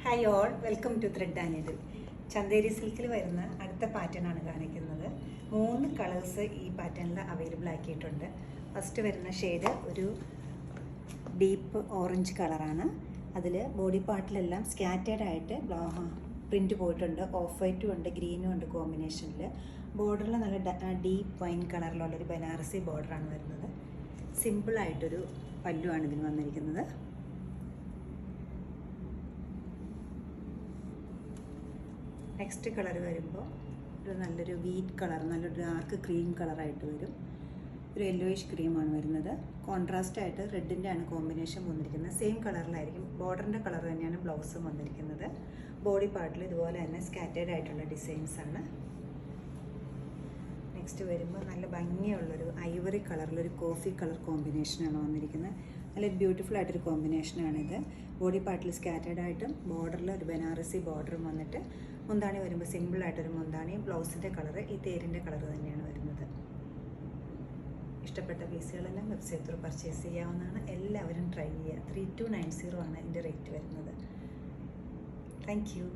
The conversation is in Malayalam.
Hi all, welcome to thread and needle. Chanderi സിൽക്കിൽ വരുന്ന അടുത്ത പാറ്റേൺ ആണ് കാണിക്കുന്നത്. 3 കളേഴ്സ് ഈ പാറ്റേണിൽ അവൈലബിൾ ആക്കിയിട്ടുണ്ട്. ഫസ്റ്റ് വരുന്ന ഷെയ്ഡ് ഒരു ഡീപ്പ് ഓറഞ്ച് കളറാണ്. അതിൽ ബോഡി പാർട്ടിലെല്ലാം സ്കാറ്റേഡ് ആയിട്ട് പ്രിൻറ്റ് പോയിട്ടുണ്ട്. ഓഫ് വൈറ്റും ഉണ്ട്, ഗ്രീനും ഉണ്ട് കോമ്പിനേഷനിൽ. ബോർഡറിൽ നല്ല ഡീപ്പ് വൈൻ കളറിലുള്ളൊരു ബനാറസി ബോർഡറാണ് വരുന്നത്. സിമ്പിളായിട്ടൊരു പല്ലുവാണ് ഇതിന് വന്നിരിക്കുന്നത്. നെക്സ്റ്റ് കളർ വരുമ്പോൾ ഒരു നല്ലൊരു വീറ്റ് കളർ, നല്ലൊരു ഡാർക്ക് ക്രീം കളറായിട്ട് വരും. ഒരു യെല്ലോയിഷ് ക്രീമാണ് വരുന്നത്. കോൺട്രാസ്റ്റ് ആയിട്ട് റെഡിൻ്റെ ആണ് കോമ്പിനേഷൻ വന്നിരിക്കുന്നത്. സെയിം കളറിലായിരിക്കും, ബോർഡറിൻ്റെ കളർ തന്നെയാണ് ബ്ലൗസും വന്നിരിക്കുന്നത്. ബോഡി പാർട്ടിൽ ഇതുപോലെ തന്നെ സ്കാറ്റേഡ് ആയിട്ടുള്ള ഡിസൈൻസ് ആണ്. നെക്സ്റ്റ് വരുമ്പോൾ നല്ല ഭംഗിയുള്ളൊരു ഐവറി കളറിലൊരു കോഫി കളർ കോമ്പിനേഷനാണ് വന്നിരിക്കുന്നത്. നല്ല ബ്യൂട്ടിഫുൾ ആയിട്ടൊരു കോമ്പിനേഷനാണിത്. ബോഡി പാർട്ടിൽ സ്കാറ്റേഡ് ആയിട്ടും ബോർഡറിൽ ഒരു ബനാറസി ബോർഡറും വന്നിട്ട് മുന്താണി വരുമ്പോൾ സിമ്പിളായിട്ടൊരു മുന്താണിയും ബ്ലൗസിൻ്റെ കളർ ഈ തേരിൻ്റെ കളർ തന്നെയാണ് വരുന്നത്. ഇഷ്ടപ്പെട്ട പീസുകളെല്ലാം വെബ്സൈറ്റ് ത്രൂ പർച്ചേസ് ചെയ്യാവുന്നതാണ്. എല്ലാവരും ട്രൈ ചെയ്യുക. 3290 ആണ് ഇതിൻ്റെ റേറ്റ് വരുന്നത്. Thank you.